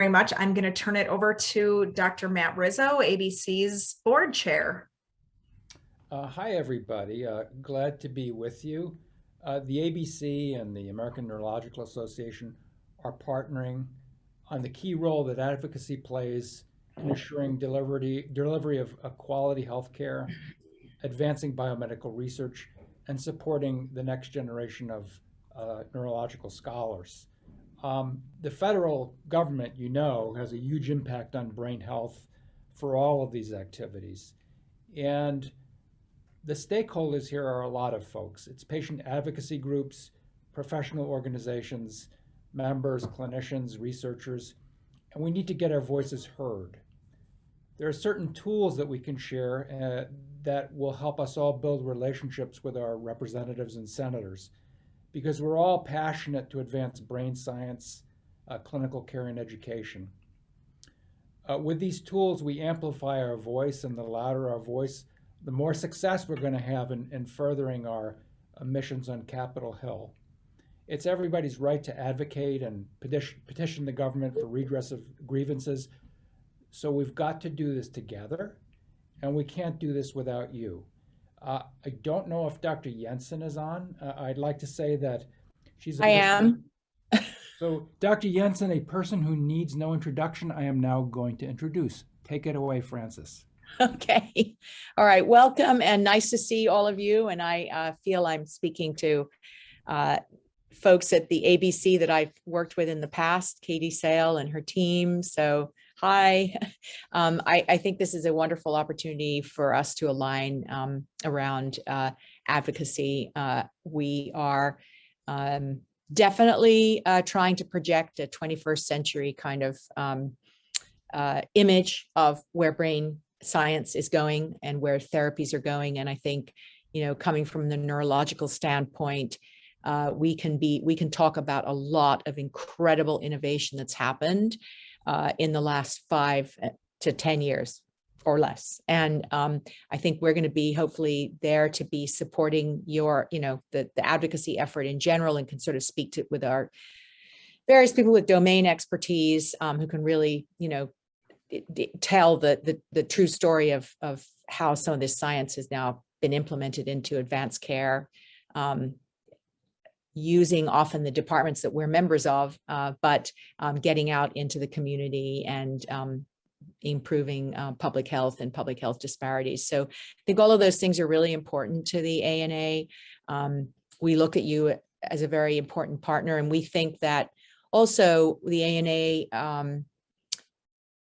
very much. I'm going to turn it over to Dr. Matt Rizzo, ABC's board chair. Hi, everybody. Glad to be with you. The ABC and the American Neurological Association are partnering on the key role that advocacy plays in ensuring delivery of quality health care, advancing biomedical research, and supporting the next generation of neurological scholars. The federal government, has a huge impact on brain health for all of these activities. And the stakeholders here are a lot of folks. It's patient advocacy groups, professional organizations, members, clinicians, researchers, and we need to get our voices heard. There are certain tools that we can share that will help us all build relationships with our representatives and senators, because we're all passionate to advance brain science, clinical care, and education. With these tools, we amplify our voice, and the louder our voice, the more success we're going to have in furthering our missions on Capitol Hill. It's everybody's right to advocate and petition the government for redress of grievances. So we've got to do this together, and we can't do this without you. I don't know if Dr. Jensen is on. I'd like to say that she's a I am. So Dr. Jensen, a person who needs no introduction, I am now going to introduce. Take it away, Francis. Okay. All right. Welcome and nice to see all of you. And I feel I'm speaking to folks at the ABC that I've worked with in the past, Katie Sale and her team. So hi. I think this is a wonderful opportunity for us to align around advocacy. We are definitely trying to project a 21st century kind of image of where brain science is going and where therapies are going. And I think, coming from the neurological standpoint, we can talk about a lot of incredible innovation that's happened in the last 5 to 10 years or less. And I think we're going to be hopefully there to be supporting your, the advocacy effort in general, and can sort of speak to with our various people with domain expertise who can really, tell the true story of how some of this science has now been implemented into advanced care, using often the departments that we're members of, but getting out into the community and improving public health and public health disparities. So I think all of those things are really important to the ANA. We look at you as a very important partner, and we think that also the ANA,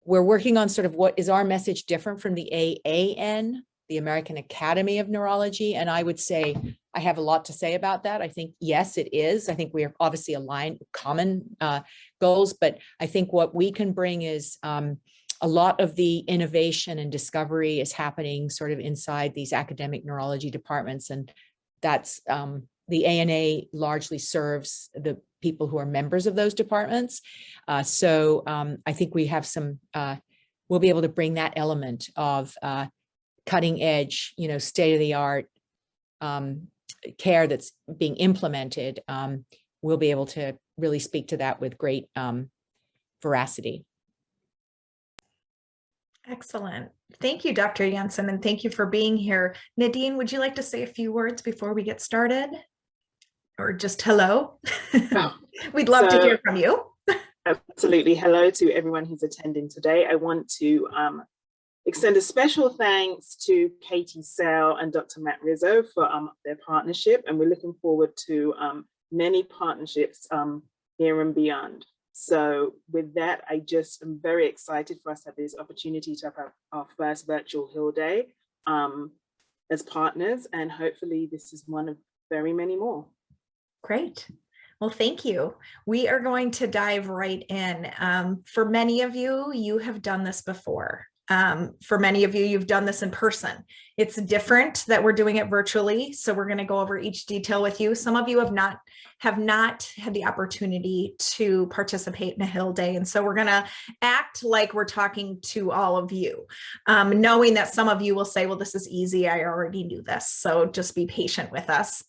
we're working on sort of what is our message different from the AAN, the American Academy of Neurology. And I would say I have a lot to say about that. I think, yes, it is. I think we are obviously aligned, common goals, but I think what we can bring is a lot of the innovation and discovery is happening sort of inside these academic neurology departments. And that's the ANA largely serves the people who are members of those departments. So I think we have some, we'll be able to bring that element of cutting edge, state of the art care that's being implemented. We'll be able to really speak to that with great veracity. Excellent. Thank you, Dr. Jensen, and thank you for being here. Nadine, would you like to say a few words before we get started? Or just hello? Oh, We'd love to hear from you. Absolutely. Hello to everyone who's attending today. I want to extend a special thanks to Katie Sale and Dr. Matt Rizzo for their partnership, and we're looking forward to many partnerships here and beyond. So with that, I just am very excited for us to have this opportunity to have our first virtual Hill Day as partners, and hopefully this is one of very many more. Great. Well, thank you. We are going to dive right in. For many of you, you have done this before. For many of you, you've done this in person. It's different that we're doing it virtually. So we're going to go over each detail with you. Some of you have not had the opportunity to participate in a Hill Day. And so we're going to act like we're talking to all of you, knowing that some of you will say, well, this is easy. I already knew this. So just be patient with us.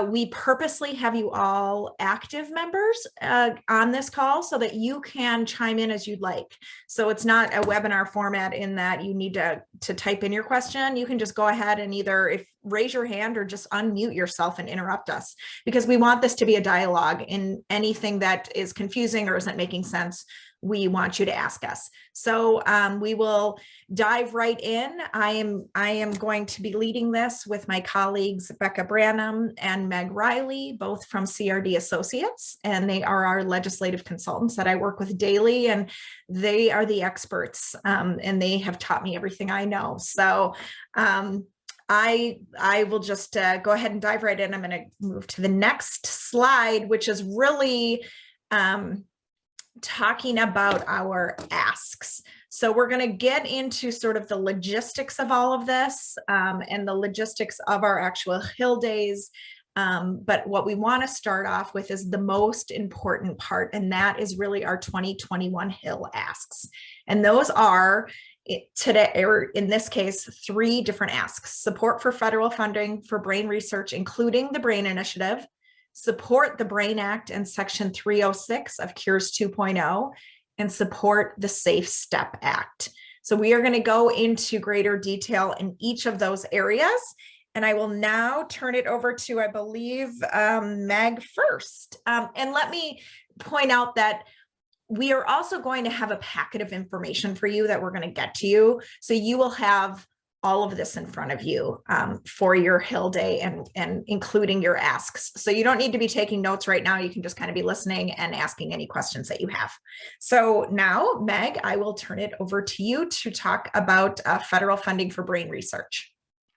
we purposely have you all active members on this call so that you can chime in as you'd like. So it's not a webinar format in that you need to type in your question. You can just go ahead and either raise your hand or just unmute yourself and interrupt us, because we want this to be a dialogue. In anything that is confusing or isn't making sense, we want you to ask us. So we will dive right in. I am going to be leading this with my colleagues, Becca Branham and Meg Riley, both from CRD Associates, and they are our legislative consultants that I work with daily, and they are the experts, and they have taught me everything I know. So I will just go ahead and dive right in. I'm going to move to the next slide, which is really talking about our asks. So we're going to get into sort of the logistics of all of this and the logistics of our actual Hill days. But what we want to start off with is the most important part, and that is really our 2021 Hill asks. And those are today, or in this case, 3 different asks: support for federal funding for brain research, including the BRAIN Initiative; support the BRAIN Act and Section 306 of Cures 2.0, and support the Safe Step Act. So we are going to go into greater detail in each of those areas. And I will now turn it over to, I believe, Meg first. And let me point out that we are also going to have a packet of information for you that we're going to get to you. So you will have all of this in front of you for your Hill Day and including your asks. So you don't need to be taking notes right now. You can just kind of be listening and asking any questions that you have. So now, Meg, I will turn it over to you to talk about federal funding for brain research.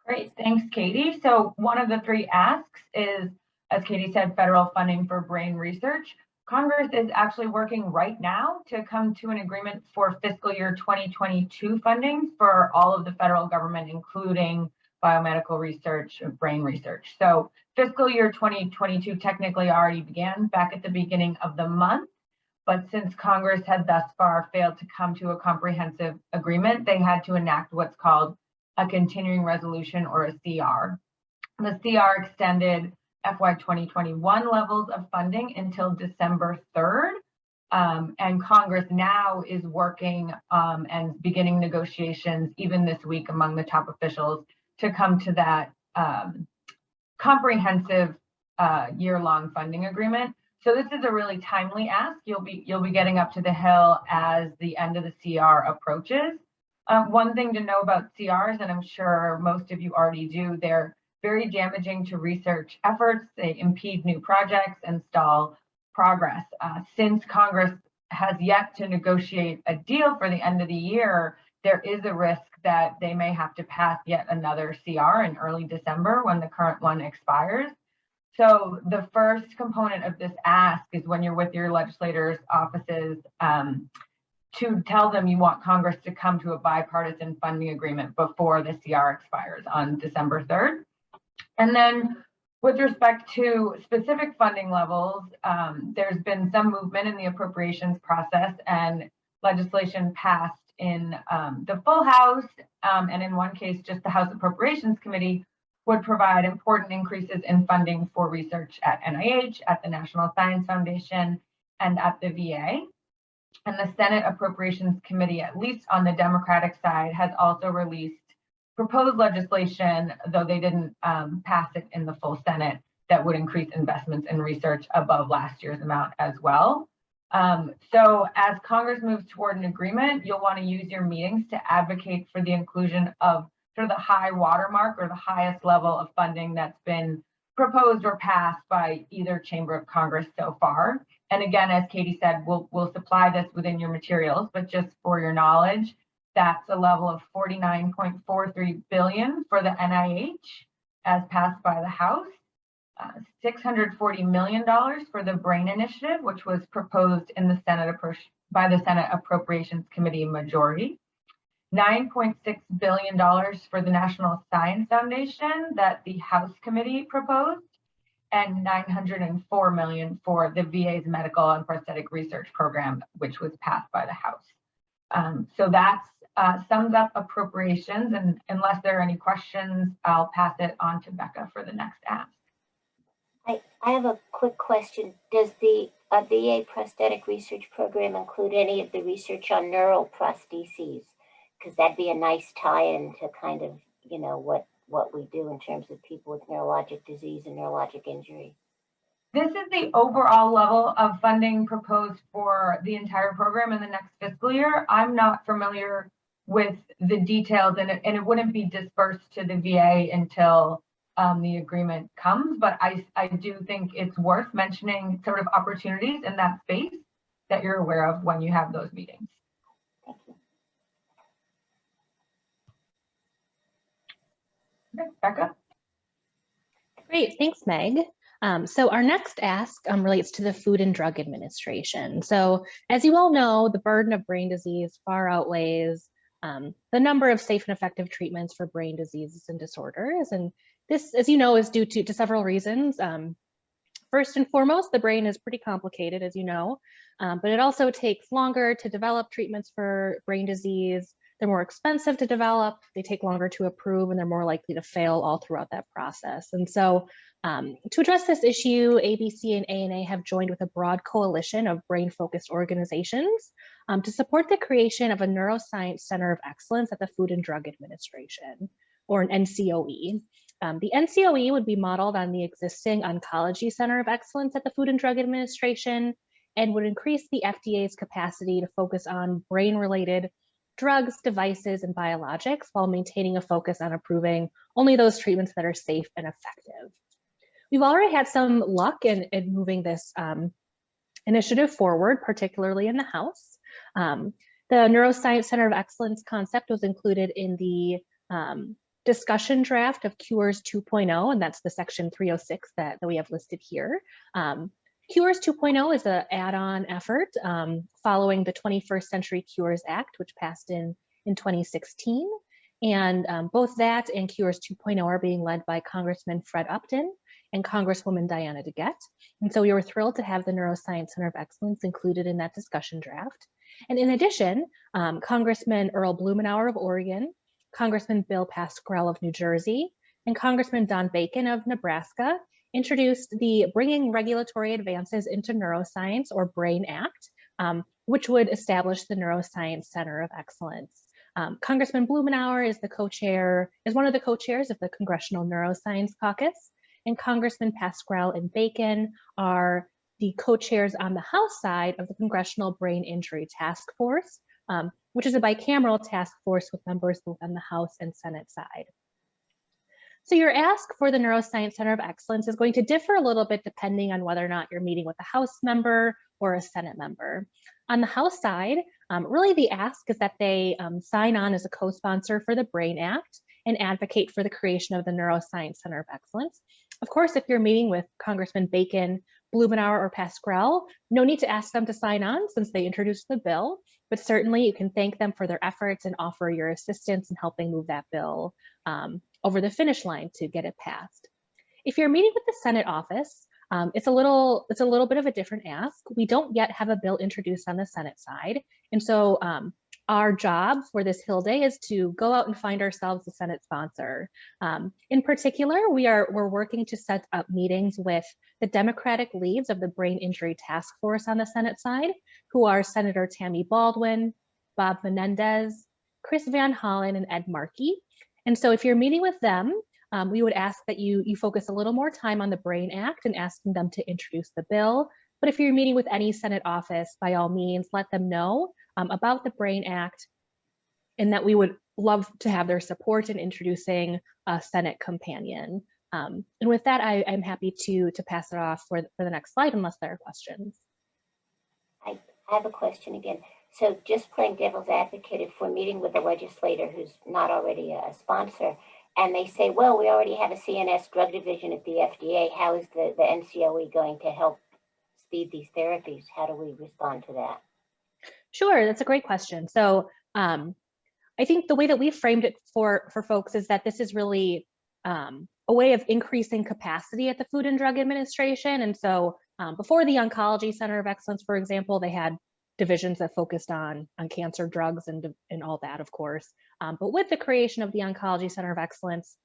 Great, thanks, Katie. So one of the 3 asks is, as Katie said, federal funding for brain research. Congress is actually working right now to come to an agreement for fiscal year 2022 funding for all of the federal government, including biomedical research and brain research. So fiscal year 2022 technically already began back at the beginning of the month, but since Congress had thus far failed to come to a comprehensive agreement, they had to enact what's called a continuing resolution, or a CR. The CR extended FY 2021 levels of funding until December 3rd. And Congress now is working and beginning negotiations even this week among the top officials to come to that comprehensive year-long funding agreement. So this is a really timely ask. You'll be getting up to the Hill as the end of the CR approaches. One thing to know about CRs, and I'm sure most of you already do, they're very damaging to research efforts. They impede new projects and stall progress. Since Congress has yet to negotiate a deal for the end of the year, there is a risk that they may have to pass yet another CR in early December when the current one expires. So the first component of this ask is when you're with your legislators' offices to tell them you want Congress to come to a bipartisan funding agreement before the CR expires on December 3rd. And then with respect to specific funding levels, there's been some movement in the appropriations process, and legislation passed in the full House, and in one case, just the House Appropriations Committee would provide important increases in funding for research at NIH, at the National Science Foundation, and at the VA. And the Senate Appropriations Committee, at least on the Democratic side, has also released proposed legislation, though they didn't pass it in the full Senate, that would increase investments in research above last year's amount as well. So as Congress moves toward an agreement, you'll want to use your meetings to advocate for the inclusion of sort of the high watermark or the highest level of funding that's been proposed or passed by either chamber of Congress so far. And again, as Katie said, we'll supply this within your materials, but just for your knowledge, that's a level of $49.43 billion for the NIH as passed by the House, $640 million for the BRAIN Initiative, which was proposed in the Senate by the Senate Appropriations Committee majority, $9.6 billion for the National Science Foundation that the House Committee proposed, and $904 million for the VA's Medical and Prosthetic Research Program, which was passed by the House. So that's sums up appropriations, and unless there are any questions, I'll pass it on to Becca for the next ask. I have a quick question. Does the VA prosthetic research program include any of the research on neural prostheses? Because that'd be a nice tie-in to kind of, you know, what we do in terms of people with neurologic disease and neurologic injury. This is the overall level of funding proposed for the entire program in the next fiscal year. I'm not familiar with the details, and it wouldn't be dispersed to the VA until the agreement comes, but I do think it's worth mentioning sort of opportunities in that space that you're aware of when you have those meetings. Thank you. Okay, Becca? Great, thanks, Meg. So our next ask relates to the Food and Drug Administration. So as you all know, the burden of brain disease far outweighs the number of safe and effective treatments for brain diseases and disorders. And this, as you know, is due to several reasons. First and foremost, the brain is pretty complicated, as you know, but it also takes longer to develop treatments for brain disease. They're more expensive to develop, they take longer to approve, and they're more likely to fail all throughout that process. And so to address this issue, ABC and ANA have joined with a broad coalition of brain-focused organizations to support the creation of a Neuroscience Center of Excellence at the Food and Drug Administration, or an NCOE. The NCOE would be modeled on the existing Oncology Center of Excellence at the Food and Drug Administration and would increase the FDA's capacity to focus on brain-related drugs, devices, and biologics while maintaining a focus on approving only those treatments that are safe and effective. We've already had some luck in moving this initiative forward, particularly in the House. The Neuroscience Center of Excellence concept was included in the discussion draft of Cures 2.0, and that's the section 306 that we have listed here. Cures 2.0 is an add-on effort following the 21st Century Cures Act, which passed in 2016. And both that and Cures 2.0 are being led by Congressman Fred Upton and Congresswoman Diana DeGette. And so we were thrilled to have the Neuroscience Center of Excellence included in that discussion draft. And in addition, Congressman Earl Blumenauer of Oregon, Congressman Bill Pascrell of New Jersey, and Congressman Don Bacon of Nebraska introduced the Bringing Regulatory Advances into Neuroscience, or BRAIN Act, which would establish the Neuroscience Center of Excellence. Congressman Blumenauer is one of the co-chairs of the Congressional Neuroscience Caucus, and Congressman Pascrell and Bacon are the co-chairs on the House side of the Congressional Brain Injury Task Force, which is a bicameral task force with members both on the House and Senate side. So your ask for the Neuroscience Center of Excellence is going to differ a little bit depending on whether or not you're meeting with a House member or a Senate member. On the House side, really the ask is that they sign on as a co-sponsor for the BRAIN Act and advocate for the creation of the Neuroscience Center of Excellence. Of course, if you're meeting with Congressman Bacon, Blumenauer, or Pascrell, no need to ask them to sign on since they introduced the bill, but certainly you can thank them for their efforts and offer your assistance in helping move that bill over the finish line to get it passed. If you're meeting with the Senate office, it's a little bit of a different ask. We don't yet have a bill introduced on the Senate side, and so our job for this Hill Day is to go out and find ourselves a Senate sponsor. In particular, we're working to set up meetings with the Democratic leads of the Brain Injury Task Force on the Senate side, who are Senator Tammy Baldwin, Bob Menendez, Chris Van Hollen, and Ed Markey. And so if you're meeting with them, we would ask that you focus a little more time on the BRAIN Act and asking them to introduce the bill. But if you're meeting with any Senate office, by all means, let them know about the BRAIN Act and that we would love to have their support in introducing a Senate companion. And with that, I'm happy to pass it off for the next slide unless there are questions. I have a question again. So just playing devil's advocate, if we're meeting with a legislator who's not already a sponsor, and they say, well, we already have a CNS drug division at the FDA, how is the NCOE going to help speed these therapies? How do we respond to that? Sure, that's a great question. So I think the way that we framed it for folks is that this is really a way of increasing capacity at the Food and Drug Administration. And so before the Oncology Center of Excellence, for example, they had divisions that focused on cancer drugs and all that, of course. But with the creation of the Oncology Center of Excellence,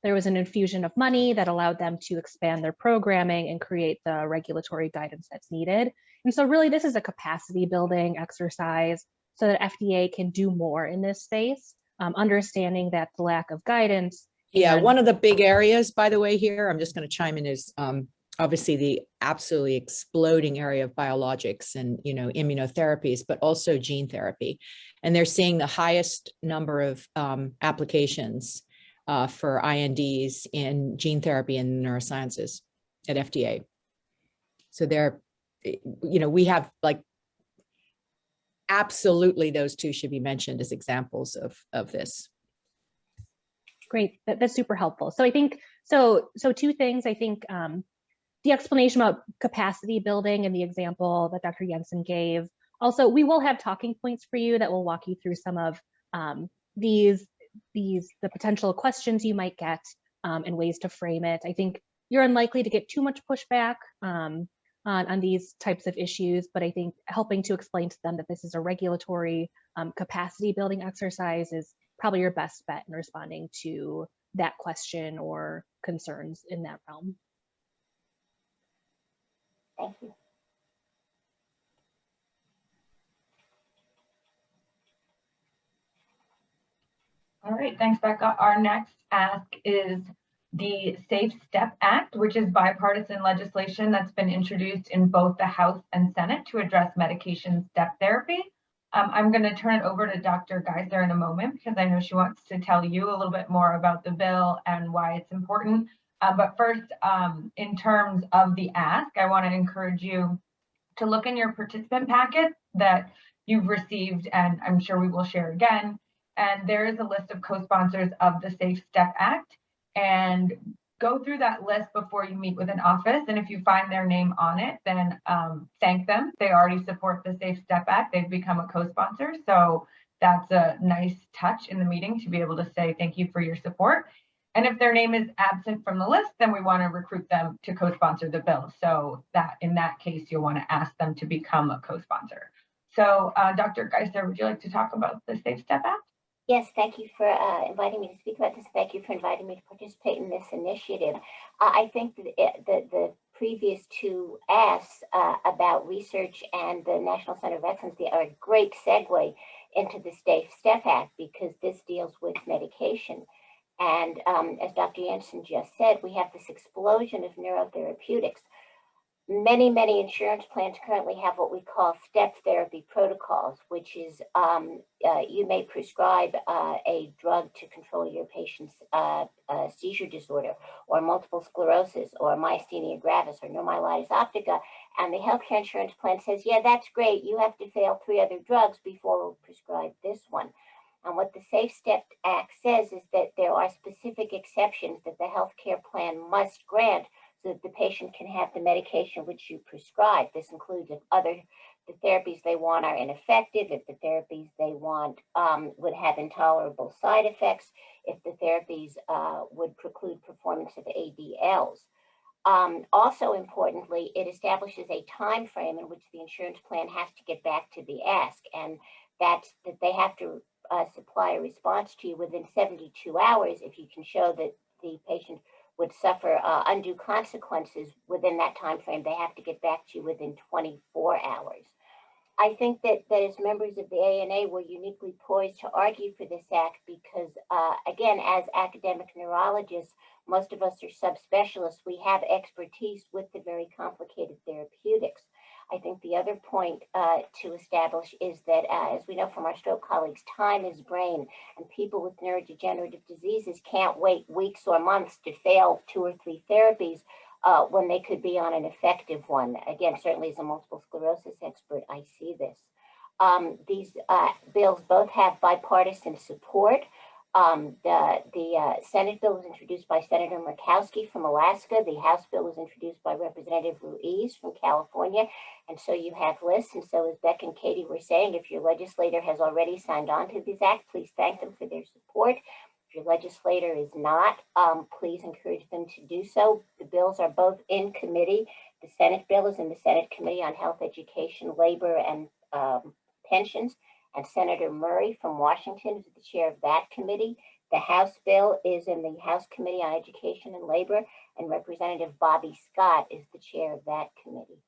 there was an infusion of money that allowed them to expand their programming and create the regulatory guidance that's needed. And so really this is a capacity building exercise so that FDA can do more in this space, understanding that the lack of guidance. Yeah, and- one of the big areas, by the way, here, I'm just going to chime in, is obviously the absolutely exploding area of biologics and, immunotherapies, but also gene therapy. And they're seeing the highest number of applications for INDs in gene therapy and neurosciences at FDA. So we have absolutely those two should be mentioned as examples of this. Great, that's super helpful. So I think, so two things, I think the explanation about capacity building and the example that Dr. Jensen gave. Also, we will have talking points for you that will walk you through some of the potential questions you might get and ways to frame it. I think you're unlikely to get too much pushback on these types of issues, but I think helping to explain to them that this is a regulatory capacity building exercise is probably your best bet in responding to that question or concerns in that realm. Thank you. All right, thanks, Becca. Our next ask is the Safe Step Act, which is bipartisan legislation that's been introduced in both the House and Senate to address medication step therapy. I'm going to turn it over to Dr. Geiser in a moment because I know she wants to tell you a little bit more about the bill and why it's important. But first, in terms of the ask, I want to encourage you to look in your participant packet that you've received, and I'm sure we will share again. And there is a list of co-sponsors of the Safe Step Act, and go through that list before you meet with an office. And if you find their name on it, then thank them. They already support the Safe Step Act. They've become a co-sponsor. So that's a nice touch in the meeting to be able to say thank you for your support. And if their name is absent from the list, then we want to recruit them to co-sponsor the bill. So that in that case, you'll want to ask them to become a co-sponsor. So Dr. Geiser, would you like to talk about the Safe Step Act? Yes, thank you for inviting me to speak about this. Thank you for inviting me to participate in this initiative. I think that the previous two asks about research and the National Center of Excellence are a great segue into the Safe Step Act because this deals with medication. And as Dr. Jensen just said, we have this explosion of neurotherapeutics. Many insurance plans currently have what we call step therapy protocols, which is you may prescribe a drug to control your patient's seizure disorder or multiple sclerosis or myasthenia gravis or neuromyelitis optica. And the healthcare insurance plan says, yeah, that's great. You have to fail 3 other drugs before we'll prescribe this one. And what the Safe Step Act says is that there are specific exceptions that the healthcare plan must grant so that the patient can have the medication which you prescribe. This includes if the therapies they want are ineffective, if the therapies they want would have intolerable side effects, if the therapies would preclude performance of ADLs. Also importantly, it establishes a time frame in which the insurance plan has to get back to the ask, and that's that they have to supply a response to you within 72 hours if you can show that the patient would suffer undue consequences within that time frame. They have to get back to you within 24 hours. I think that as members of the ANA, we're uniquely poised to argue for this act because, again, as academic neurologists, most of us are subspecialists. We have expertise with the very complicated therapeutics. I think the other point to establish is that, as we know from our stroke colleagues, time is brain, and people with neurodegenerative diseases can't wait weeks or months to fail 2 or 3 therapies when they could be on an effective one. Again, certainly as a multiple sclerosis expert, I see this. These bills both have bipartisan support. The Senate bill was introduced by Senator Murkowski from Alaska. The House bill was introduced by Representative Ruiz from California. And so you have lists. And so as Beck and Katie were saying, if your legislator has already signed on to this act, please thank them for their support. If your legislator is not, please encourage them to do so. The bills are both in committee. The Senate bill is in the Senate Committee on Health, Education, Labor, and Pensions. and Senator Murray from Washington is the chair of that committee. The House bill is in the House Committee on Education and Labor, and Representative Bobby Scott is the chair of that committee.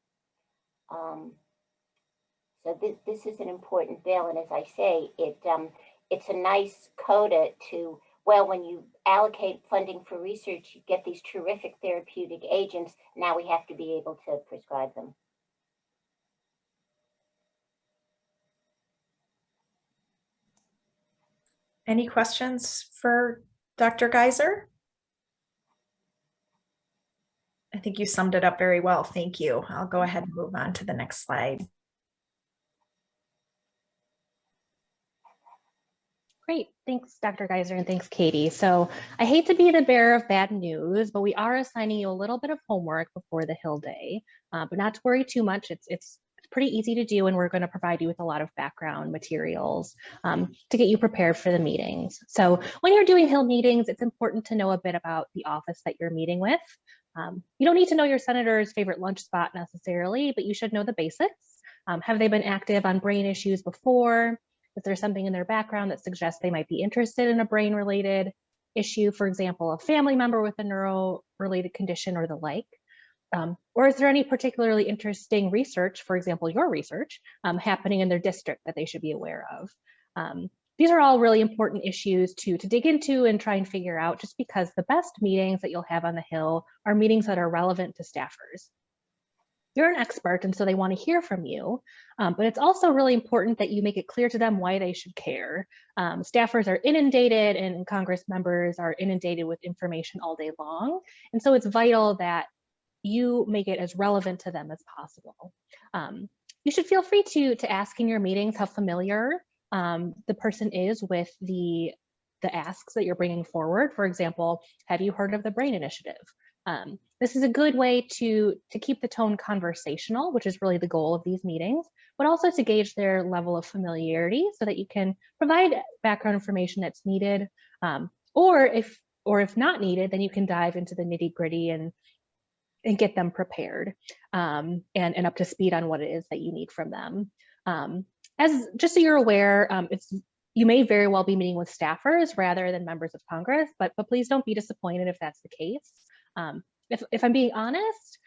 So this is an important bill, and as I say, it's a nice coda to, well, when you allocate funding for research, you get these terrific therapeutic agents. Now we have to be able to prescribe them. Any questions for Dr. Geiser? I think you summed it up very well. Thank you. I'll go ahead and move on to the next slide. Great, thanks Dr. Geiser and thanks Katie. So I hate to be the bearer of bad news, but we are assigning you a little bit of homework before the Hill Day, but not to worry too much. It's pretty easy to do, and we're going to provide you with a lot of background materials to get you prepared for the meetings. So when you're doing Hill meetings, it's important to know a bit about the office that you're meeting with. You don't need to know your senator's favorite lunch spot necessarily, but you should know the basics. Have they been active on brain issues before? Is there something in their background that suggests they might be interested in a brain-related issue, for example, a family member with a neuro-related condition or the like? Or is there any particularly interesting research, for example, your research, happening in their district that they should be aware of? These are all really important issues to dig into and try and figure out, just because the best meetings that you'll have on the Hill are meetings that are relevant to staffers. You're an expert, and so they want to hear from you, but it's also really important that you make it clear to them why they should care. Staffers are inundated, and Congress members are inundated with information all day long, and so it's vital that you make it as relevant to them as possible. You should feel free to ask in your meetings how familiar the person is with the asks that you're bringing forward. For example, have you heard of the Brain Initiative? This is a good way to keep the tone conversational, which is really the goal of these meetings, but also to gauge their level of familiarity so that you can provide background information that's needed, or if not needed, then you can dive into the nitty-gritty and get them prepared and up to speed on what it is that you need from them. As just so you're aware, you may very well be meeting with staffers rather than members of Congress, but please don't be disappointed if that's the case. If I'm being honest,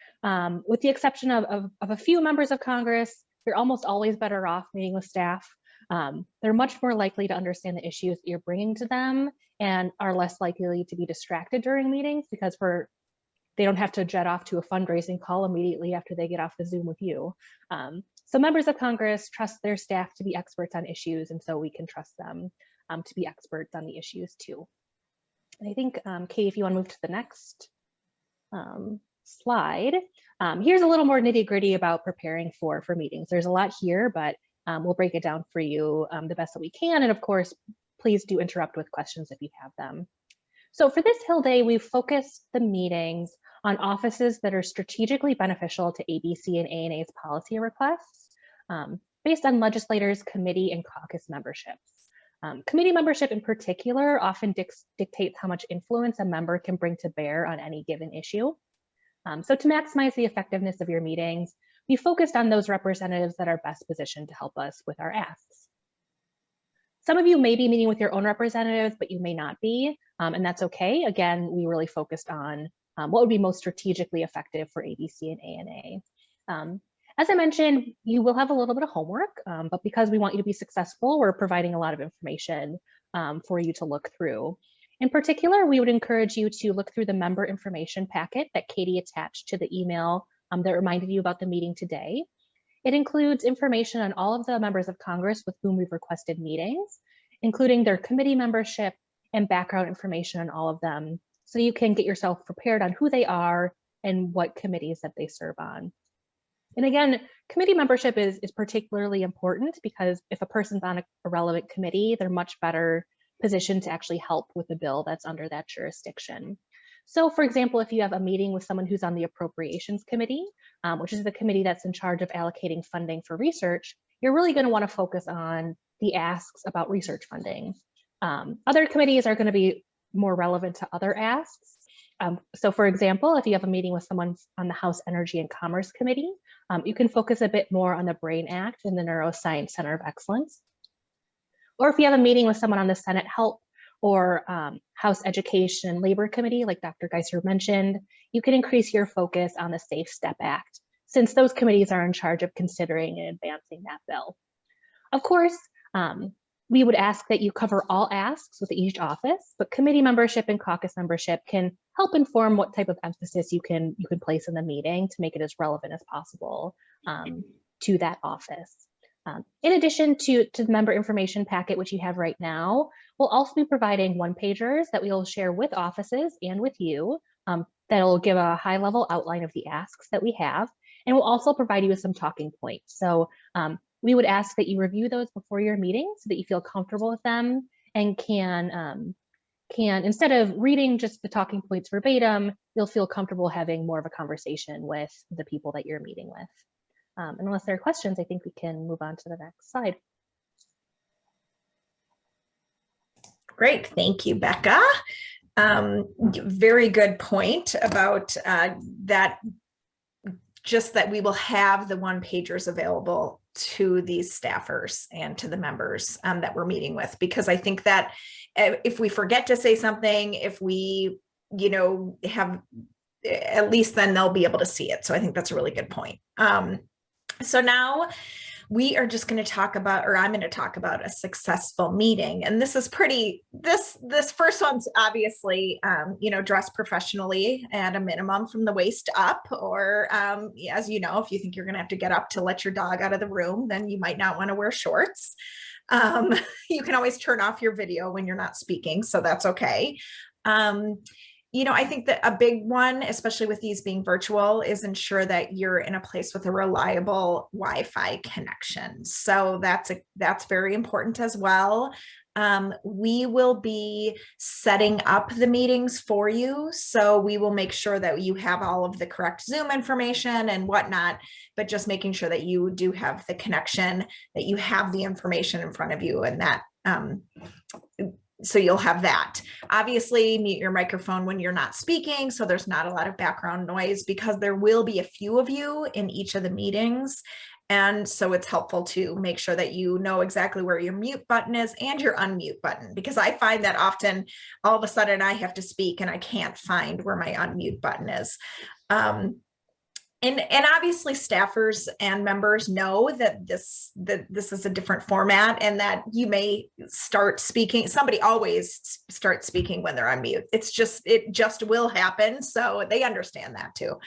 with the exception of a few members of Congress, you're almost always better off meeting with staff. They're much more likely to understand the issues that you're bringing to them and are less likely to be distracted during meetings because they don't have to jet off to a fundraising call immediately after they get off the Zoom with you. So members of Congress trust their staff to be experts on issues, and so we can trust them to be experts on the issues too. And I think, Katie, if you want to move to the next slide. Here's a little more nitty-gritty about preparing for meetings. There's a lot here, but we'll break it down for you the best that we can. And of course, please do interrupt with questions if you have them. So for this Hill Day, we've focused the meetings on offices that are strategically beneficial to ABC and ANA's policy requests based on legislators, committee, and caucus memberships. Committee membership in particular often dictates how much influence a member can bring to bear on any given issue. So to maximize the effectiveness of your meetings, we focused on those representatives that are best positioned to help us with our asks. Some of you may be meeting with your own representatives, but you may not be, and that's okay. Again, we really focused on what would be most strategically effective for ABC and ANA. As I mentioned, you will have a little bit of homework, but because we want you to be successful, we're providing a lot of information for you to look through. In particular, we would encourage you to look through the member information packet that Katie attached to the email that reminded you about the meeting today. It includes information on all of the members of Congress with whom we've requested meetings, including their committee membership and background information on all of them, so you can get yourself prepared on who they are and what committees that they serve on. And again, committee membership is particularly important because if a person's on a relevant committee, they're much better positioned to actually help with the bill that's under that jurisdiction. So for example, if you have a meeting with someone who's on the Appropriations Committee, which is the committee that's in charge of allocating funding for research, you're really going to want to focus on the asks about research funding. Other committees are going to be more relevant to other asks. So for example, if you have a meeting with someone on the House Energy and Commerce Committee, you can focus a bit more on the BRAIN Act and the Neuroscience Center of Excellence. Or if you have a meeting with someone on the Senate Help or House Education and Labor Committee, like Dr. Geisler mentioned, you can increase your focus on the Safe Step Act, since those committees are in charge of considering and advancing that bill. Of course, we would ask that you cover all asks with each office, but committee membership and caucus membership can help inform what type of emphasis you can place in the meeting to make it as relevant as possible to that office. In addition to the member information packet, which you have right now, we'll also be providing one-pagers that we will share with offices and with you that'll give a high-level outline of the asks that we have, and we'll also provide you with some talking points. So we would ask that you review those before your meeting so that you feel comfortable with them and can, instead of reading just the talking points verbatim, you'll feel comfortable having more of a conversation with the people that you're meeting with. Unless there are questions, I think we can move on to the next slide. Great, thank you, Becca. Very good point about that, just that we will have the one-pagers available to these staffers and to the members that we're meeting with, because I think that if we forget to say something, if we, have, at least then they'll be able to see it. So I think that's a really good point. So now we are just going to talk about, or I'm going to talk about a successful meeting. And this is this first one's obviously, dress professionally at a minimum from the waist up, or as you know, if you think you're going to have to get up to let your dog out of the room, then you might not want to wear shorts. You can always turn off your video when you're not speaking, so that's okay. I think that a big one, especially with these being virtual, is ensure that you're in a place with a reliable Wi-Fi connection. So that's very important as well. We will be setting up the meetings for you. So we will make sure that you have all of the correct Zoom information and whatnot, but just making sure that you do have the connection, that you have the information in front of you, and that so you'll have that. Obviously, mute your microphone when you're not speaking, so there's not a lot of background noise, because there will be a few of you in each of the meetings. And so it's helpful to make sure that you know exactly where your mute button is and your unmute button, because I find that often all of a sudden I have to speak and I can't find where my unmute button is. And obviously staffers and members know that this is a different format, and that you may start speaking. Somebody always starts speaking when they're on mute. It just will happen. So they understand that too.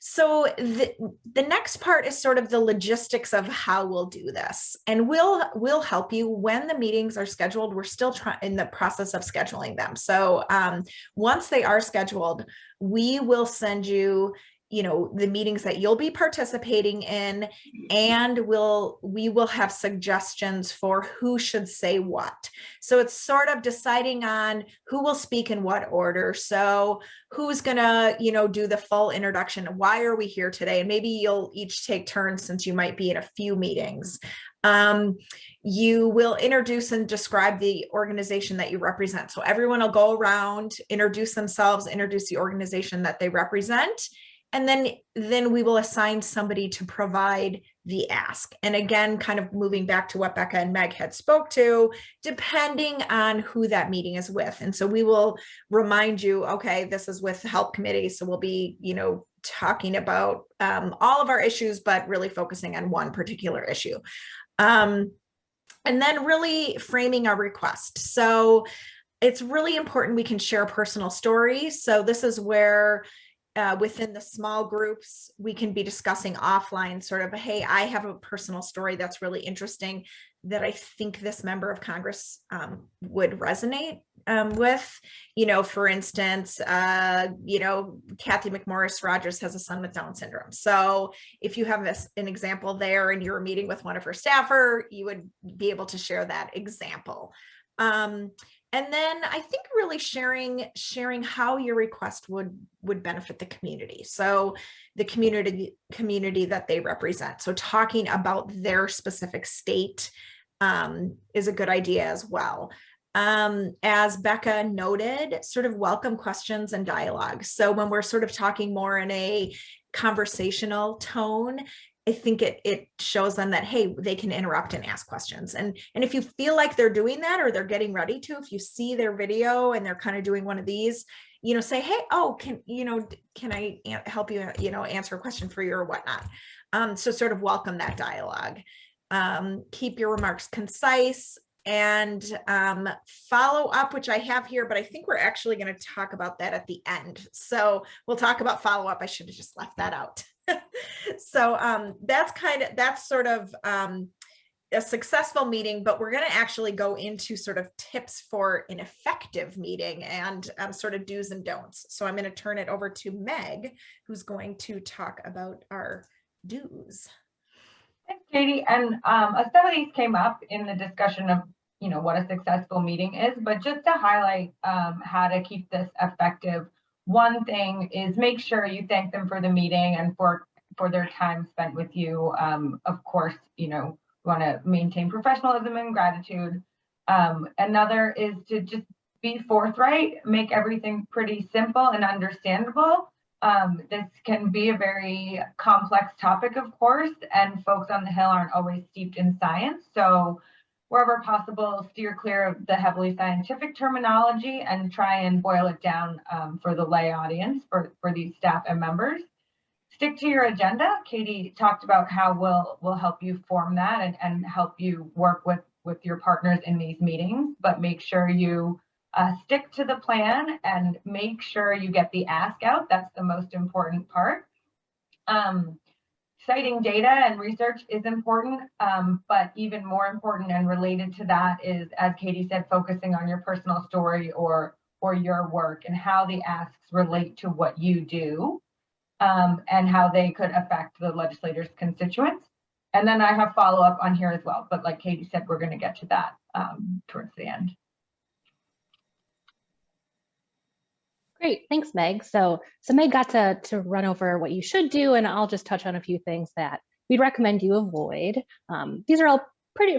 So the next part is sort of the logistics of how we'll do this, and we'll help you when the meetings are scheduled. We're still in the process of scheduling them. So once they are scheduled, we will send you the meetings that you'll be participating in, and we will have suggestions for who should say what. So it's sort of deciding on who will speak in what order. So who's gonna, do the full introduction. Why are we here today? And maybe you'll each take turns, since you might be in a few meetings. You will introduce and describe the organization that you represent. So everyone will go around, introduce themselves, introduce the organization that they represent. And then we will assign somebody to provide the ask. And again, kind of moving back to what Becca and Meg had spoke to, depending on who that meeting is with. And so we will remind you, okay, this is with the help committee. So we'll be, talking about all of our issues, but really focusing on one particular issue. And then really framing our request. So it's really important we can share personal stories. So this is where within the small groups, we can be discussing offline sort of, hey, I have a personal story that's really interesting that I think this member of Congress would resonate with. For instance, Kathy McMorris Rogers has a son with Down syndrome. So if you have an example there and you're meeting with one of her staffer, you would be able to share that example. And then I think really sharing how your request would benefit the community. So the community that they represent. So talking about their specific state is a good idea as well. As Becca noted, sort of welcome questions and dialogue. So when we're sort of talking more in a conversational tone, I think it shows them that, hey, they can interrupt and ask questions. And if you feel like they're doing that, or they're getting ready to, if you see their video and they're kind of doing one of these, say, hey, oh, can I help you, answer a question for you or whatnot. So sort of welcome that dialogue. Keep your remarks concise, and follow up, which I have here, but I think we're actually going to talk about that at the end. So we'll talk about follow up. I should have just left that out. So that's sort of a successful meeting, but we're going to actually go into sort of tips for an effective meeting and sort of do's and don'ts. So I'm going to turn it over to Meg, who's going to talk about our do's. Thanks, Katie. And some of these came up in the discussion of, what a successful meeting is, but just to highlight how to keep this effective, one thing is make sure you thank them for the meeting and for their time spent with you. Of course, we want to maintain professionalism and gratitude. Another is to just be forthright, make everything pretty simple and understandable. This can be a very complex topic, of course, and folks on the Hill aren't always steeped in science. So wherever possible, steer clear of the heavily scientific terminology and try and boil it down for the lay audience, for these staff and members. Stick to your agenda. Katie talked about how we'll help you form that and help you work with your partners in these meetings, but make sure you stick to the plan and make sure you get the ask out. That's the most important part. Citing data and research is important, but even more important and related to that is, as Katie said, focusing on your personal story or your work and how the asks relate to what you do, and how they could affect the legislators' constituents. And then I have follow-up on here as well, but like Katie said, we're going to get to that towards the end. Great, thanks, Meg. So Meg got to run over what you should do, and I'll just touch on a few things that we'd recommend you avoid. These are all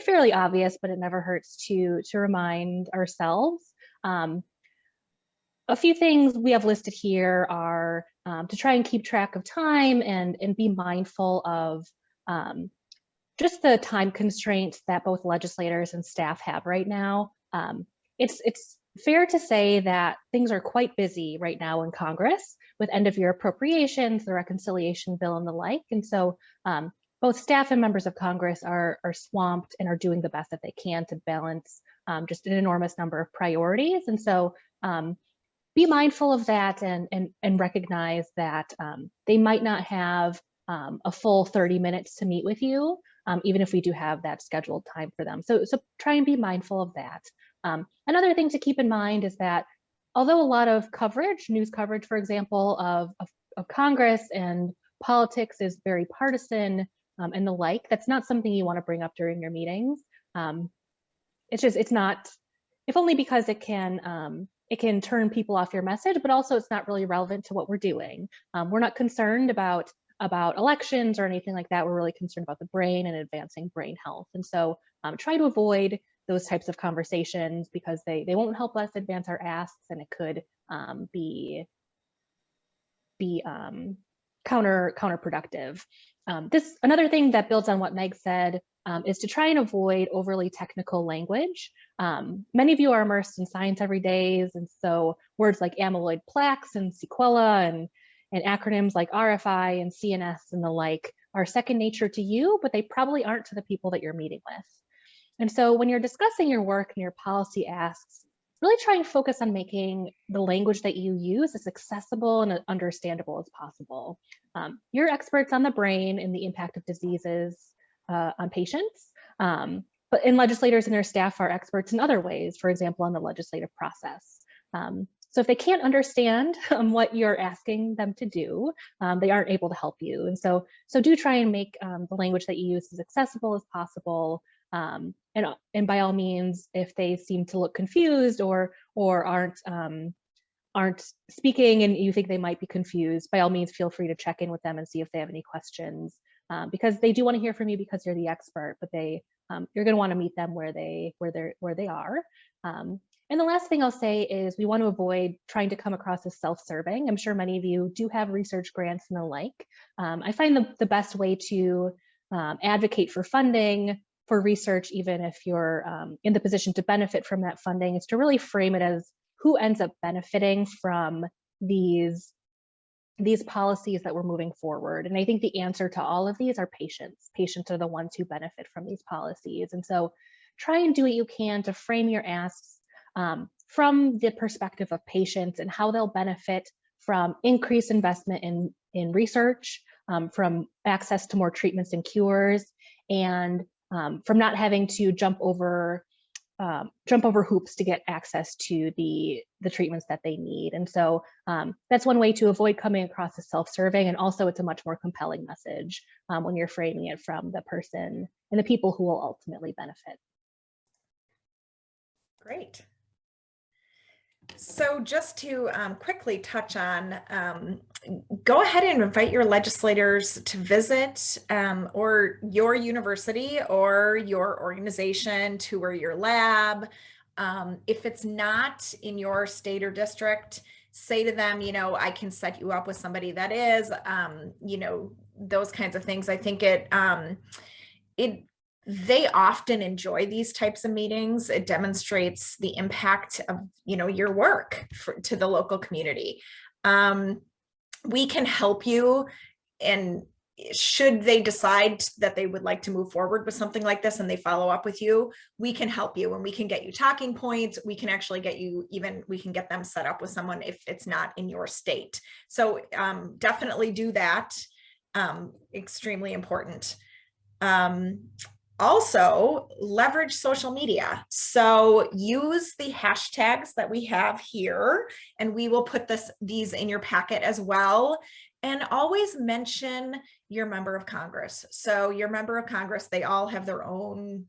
fairly obvious, but it never hurts to remind ourselves. A few things we have listed here are to try and keep track of time and be mindful of just the time constraints that both legislators and staff have right now. It's fair to say that things are quite busy right now in Congress with end of year appropriations, the reconciliation bill and the like. And so both staff and members of Congress are swamped and are doing the best that they can to balance just an enormous number of priorities. And so be mindful of that and recognize that they might not have a full 30 minutes to meet with you, even if we do have that scheduled time for them. So try and be mindful of that. Another thing to keep in mind is that although a lot of coverage, news coverage, for example, of Congress and politics is very partisan and the like, that's not something you want to bring up during your meetings. It's not, if only because it can turn people off your message, but also it's not really relevant to what we're doing. We're not concerned about elections or anything like that. We're really concerned about the brain and advancing brain health. And so try to avoid those types of conversations because they won't help us advance our asks, and it could be counterproductive. Another thing that builds on what Meg said is to try and avoid overly technical language. Many of you are immersed in science every day, and so words like amyloid plaques and sequela and acronyms like RFI and CNS and the like are second nature to you, but they probably aren't to the people that you're meeting with. And so when you're discussing your work and your policy asks, really try and focus on making the language that you use as accessible and understandable as possible. You're experts on the brain and the impact of diseases on patients, but legislators and their staff are experts in other ways, for example, on the legislative process. So if they can't understand what you're asking them to do, they aren't able to help you. And so do try and make the language that you use as accessible as possible. And by all means, if they seem to look confused or aren't speaking and you think they might be confused, by all means, feel free to check in with them and see if they have any questions, because they do want to hear from you because you're the expert, but you're going to want to meet them where they are. And the last thing I'll say is we want to avoid trying to come across as self-serving. I'm sure many of you do have research grants and the like. I find the best way to advocate for funding for research, even if you're in the position to benefit from that funding, is to really frame it as who ends up benefiting from these policies that we're moving forward. And I think the answer to all of these are patients. Patients are the ones who benefit from these policies. And so try and do what you can to frame your asks from the perspective of patients and how they'll benefit from increased investment in research, from access to more treatments and cures, and from not having to jump over hoops to get access to the treatments that they need. And so that's one way to avoid coming across as self-serving. And also it's a much more compelling message when you're framing it from the person and the people who will ultimately benefit. Great. So just to quickly touch on, go ahead and invite your legislators to visit or your university or your organization, tour your lab. If it's not in your state or district, say to them, you know, I can set you up with somebody that is, you know, those kinds of things. I think they often enjoy these types of meetings. It demonstrates the impact of, you know, your work to the local community. We can help you, and should they decide that they would like to move forward with something like this and they follow up with you, we can help you and we can get you talking points. We can actually get you, we can get them set up with someone if it's not in your state. So definitely do that. Extremely important. Also, leverage social media. So use the hashtags that we have here, and we will put these in your packet as well. And always mention your member of Congress. So your member of Congress, they all have their own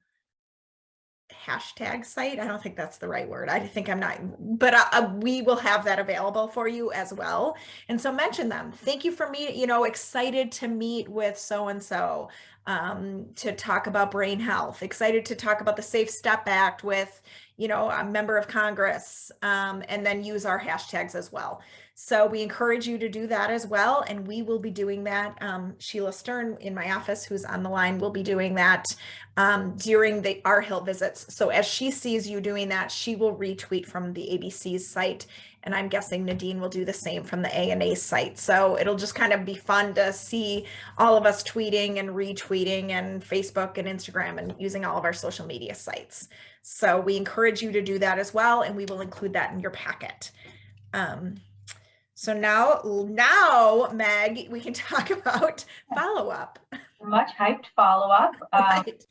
hashtag site. I don't think that's the right word. I think I'm not, but we will have that available for you as well. And so mention them. Thank you for me, you know, excited to meet with so-and-so to talk about brain health, excited to talk about the Safe Step Act with, you know, a member of Congress, and then use our hashtags as well. So we encourage you to do that as well. And we will be doing that. Sheila Stern in my office, who's on the line, will be doing that during our Hill visits. So as she sees you doing that, she will retweet from the ABC's site. And I'm guessing Nadine will do the same from the ANA site. So it'll just kind of be fun to see all of us tweeting and retweeting and Facebook and Instagram and using all of our social media sites. So we encourage you to do that as well. And we will include that in your packet. So now, Meg, we can talk about Followup. Much hyped Followup. Right.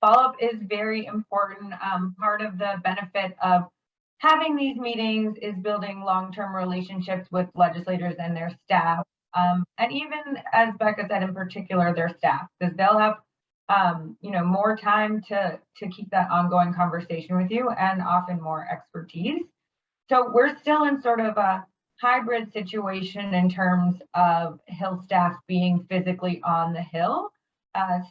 Followup is very important. Part of the benefit of having these meetings is building long-term relationships with legislators and their staff. And even, as Becca said, in particular, their staff, because they'll have you know, more time to keep that ongoing conversation with you and often more expertise. So we're still in sort of a hybrid situation in terms of Hill staff being physically on the Hill.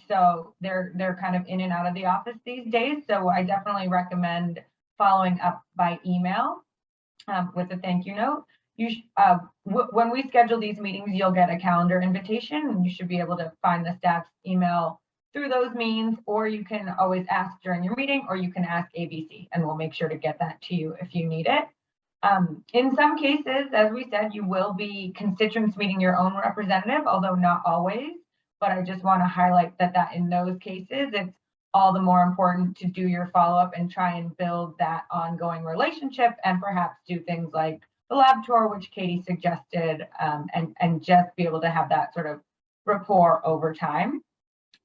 So they're kind of in and out of the office these days. So I definitely recommend following up by email with a thank you note. When we schedule these meetings, you'll get a calendar invitation, and you should be able to find the staff's email through those means, or you can always ask during your meeting, or you can ask ABC, and we'll make sure to get that to you if you need it. In some cases, as we said, you will be constituents meeting your own representative, although not always. But I just want to highlight that in those cases, it's all the more important to do your follow-up and try and build that ongoing relationship, and perhaps do things like the lab tour, which Katie suggested, and just be able to have that sort of rapport over time.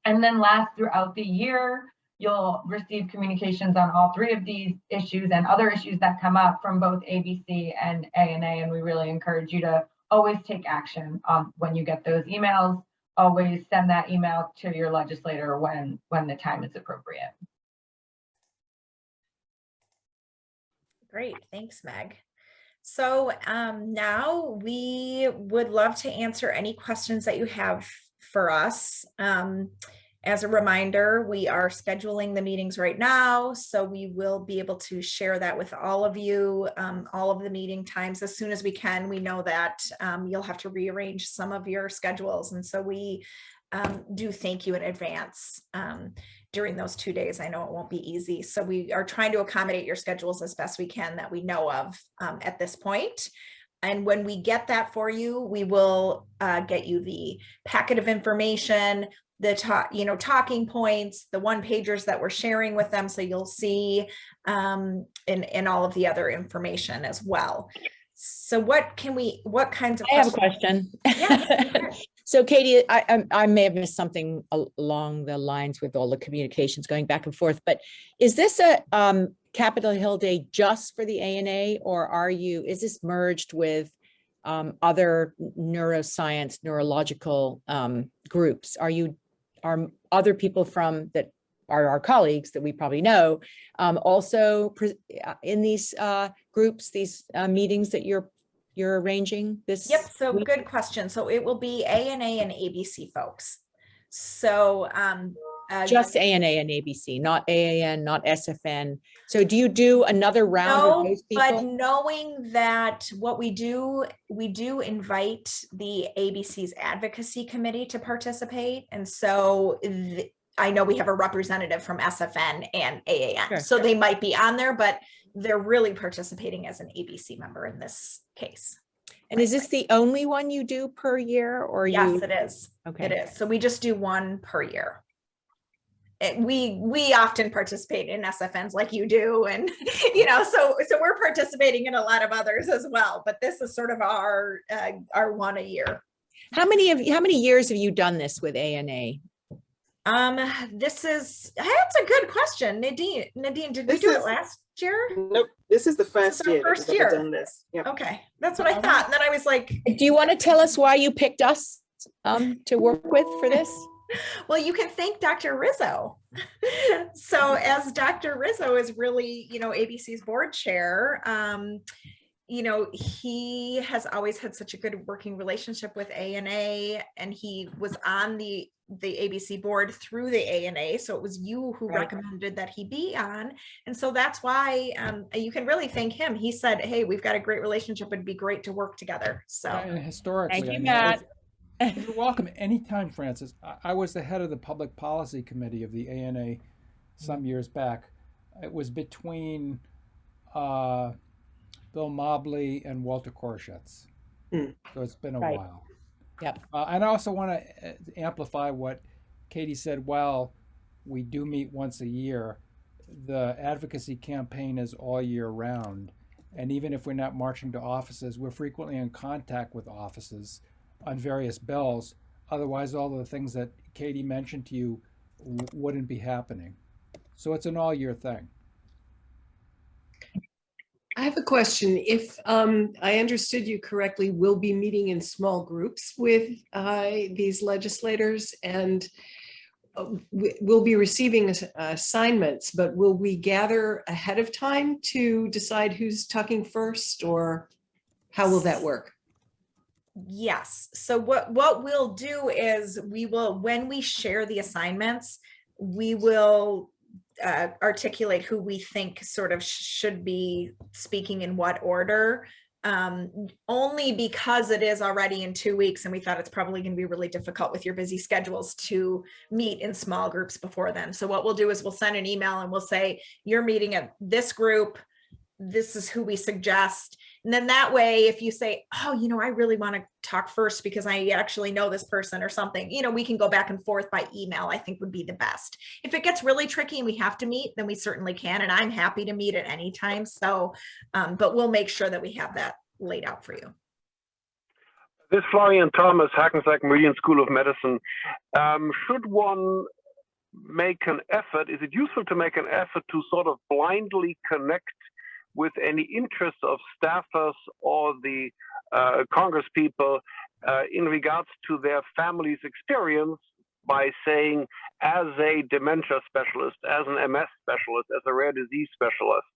And then last, throughout the year, you'll receive communications on all three of these issues and other issues that come up from both ABC and ANA. And we really encourage you to always take action when you get those emails. Always send that email to your legislator when the time is appropriate. Great, thanks, Meg. So now we would love to answer any questions that you have for us. As a reminder, we are scheduling the meetings right now, so we will be able to share that with all of you, all of the meeting times as soon as we can. We know that you'll have to rearrange some of your schedules, and so we do thank you in advance during those 2 days. I know it won't be easy, so we are trying to accommodate your schedules as best we can that we know of at this point. And when we get that for you, we will get you the packet of information, the talking points, the one pagers that we're sharing with them. So you'll see and all of the other information as well. So what kinds of I have a question. Yeah. So Katie, I may have missed something along the lines with all the communications going back and forth, but is this a Capitol Hill Day just for the ANA, or is this merged with other neuroscience, neurological groups? Are other people from that are our colleagues that we probably know also in these groups, these meetings that you're arranging this? Yep. So week? good question. So it will be ANA and ABC folks. So just ANA and ABC, not AAN, not SFN. So do you do another round no, with those but people? knowing that what we do invite the ABC's advocacy committee to participate. And so I know we have a representative from SFN and AAN. Sure. So they might be on there, but they're really participating as an ABC member in this case. And is this the only one you do per year, or Yes, it is. Okay. It is. So we just do one per year. We often participate in SFNs like you do, and so we're participating in a lot of others as well. But this is sort of our one a year. How many years have you done this with ANA? That's a good question, Nadine. Did we do it last year? Nope, this is the first year. First that we've year. ever done this. Yep. Okay, that's what I thought. And then I was like, Do you want to tell us why you picked us to work with for this? well, you can thank Dr. Rizzo. So as Dr. Rizzo is really, ABC's board chair, he has always had such a good working relationship with ANA, and he was on the ABC board through the ANA. So it was you who recommended that he be on. And so that's why you can really thank him. He said, hey, we've got a great relationship. It'd be great to work together. So And historically, Thank you, Matt. You're welcome anytime, Francis. I was the head of the public policy committee of the ANA some years back. It was between Bill Mobley and Walter Korshets. So it's been a while. Yep. And I also want to amplify what Katie said. While we do meet once a year, the advocacy campaign is all year round. And even if we're not marching to offices, we're frequently in contact with offices on various bills. Otherwise, all of the things that Katie mentioned to you wouldn't be happening. So it's an all-year thing. I have a question. If I understood you correctly, we'll be meeting in small groups with these legislators, and we'll be receiving assignments, but will we gather ahead of time to decide who's talking first, or how will that work? Yes. So what we'll do is when we share the assignments, we will articulate who we think sort of should be speaking in what order, only because it is already in 2 weeks, and we thought it's probably going to be really difficult with your busy schedules to meet in small groups before then. So what we'll do is we'll send an email and we'll say, you're meeting at this group, this is who we suggest. And then that way, if you say, oh, I really want to talk first because I actually know this person or something, we can go back and forth by email, I think would be the best. If it gets really tricky and we have to meet, then we certainly can. And I'm happy to meet at any time. So, but we'll make sure that we have that laid out for you. This is Florian Thomas, Hackensack Meridian School of Medicine. Should one make an effort, is it useful to make an effort to sort of blindly connect with any interest of staffers or the Congress people in regards to their family's experience by saying, as a dementia specialist, as an MS specialist, as a rare disease specialist,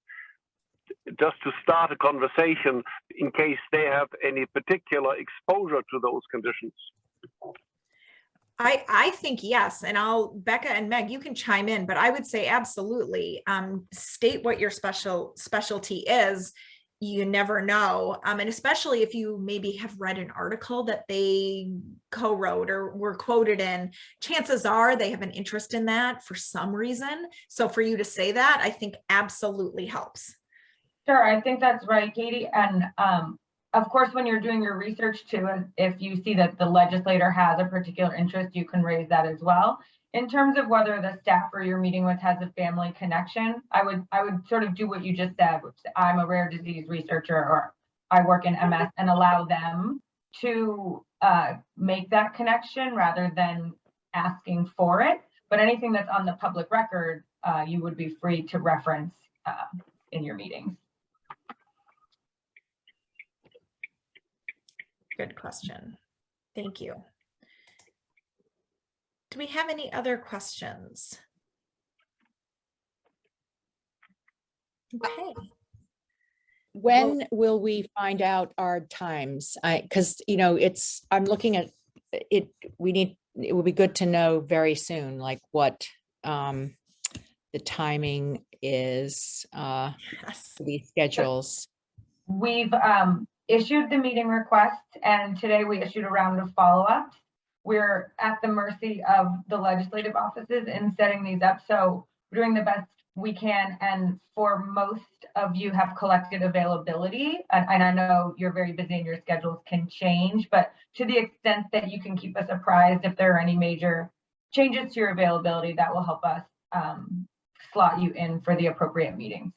just to start a conversation in case they have any particular exposure to those conditions? I think yes, and Becca and Meg, you can chime in, but I would say absolutely. State what your specialty is. You never know, and especially if you maybe have read an article that they co-wrote or were quoted in, chances are they have an interest in that for some reason. So for you to say that, I think absolutely helps. Sure, I think that's right, Katie. And of course, when you're doing your research too, if you see that the legislator has a particular interest, you can raise that as well. In terms of whether the staffer you're meeting with has a family connection, I would sort of do what you just said, which I'm a rare disease researcher or I work in MS, and allow them to make that connection rather than asking for it. But anything that's on the public record, you would be free to reference in your meetings. Good question. Thank you. Do we have any other questions? Okay. When will we find out our times? Because, you know, I'm looking at it, it would be good to know very soon, like what the timing is Yes. for these schedules. We've issued the meeting request, and today we issued a round of follow-ups. We're at the mercy of the legislative offices in setting these up, so we're doing the best we can. And for most of you have collected availability, and I know you're very busy and your schedules can change, but to the extent that you can keep us apprised if there are any major changes to your availability, that will help us slot you in for the appropriate meetings.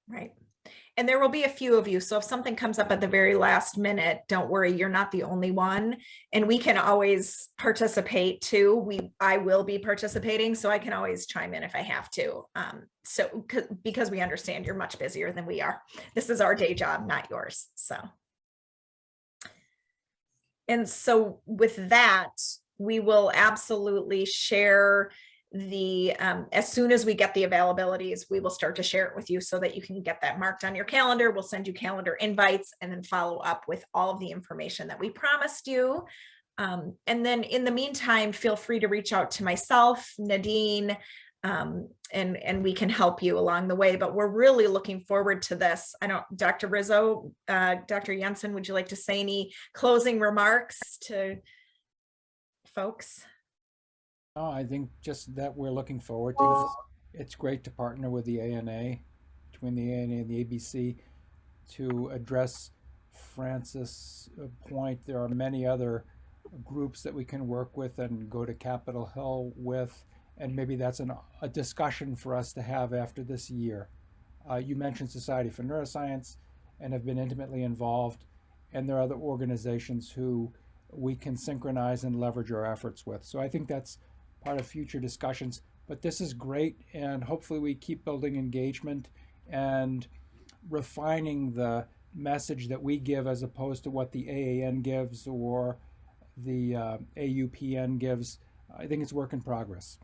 Right. And there will be a few of you. So if something comes up at the very last minute, don't worry, you're not the only one. And we can always participate too. I will be participating, so I can always chime in if I have to. Because we understand you're much busier than we are. This is our day job, not yours. And so with that, we will absolutely share as soon as we get the availabilities, we will start to share it with you so that you can get that marked on your calendar. We'll send you calendar invites and then follow up with all of the information that we promised you. And then in the meantime, feel free to reach out to myself, Nadine, and we can help you along the way. But we're really looking forward to this. I don't, Dr. Rizzo, Dr. Jensen, would you like to say any closing remarks to folks? Oh, I think just that we're looking forward to this. It's great to partner with the ANA, between the ANA and the ABC, to address Francis' point. There are many other groups that we can work with and go to Capitol Hill with, and maybe that's a discussion for us to have after this year. You mentioned Society for Neuroscience and have been intimately involved, and there are other organizations who we can synchronize and leverage our efforts with. So I think that's part of future discussions, but this is great, and hopefully we keep building engagement and refining the message that we give as opposed to what the AAN gives or the AUPN gives. I think it's work in progress.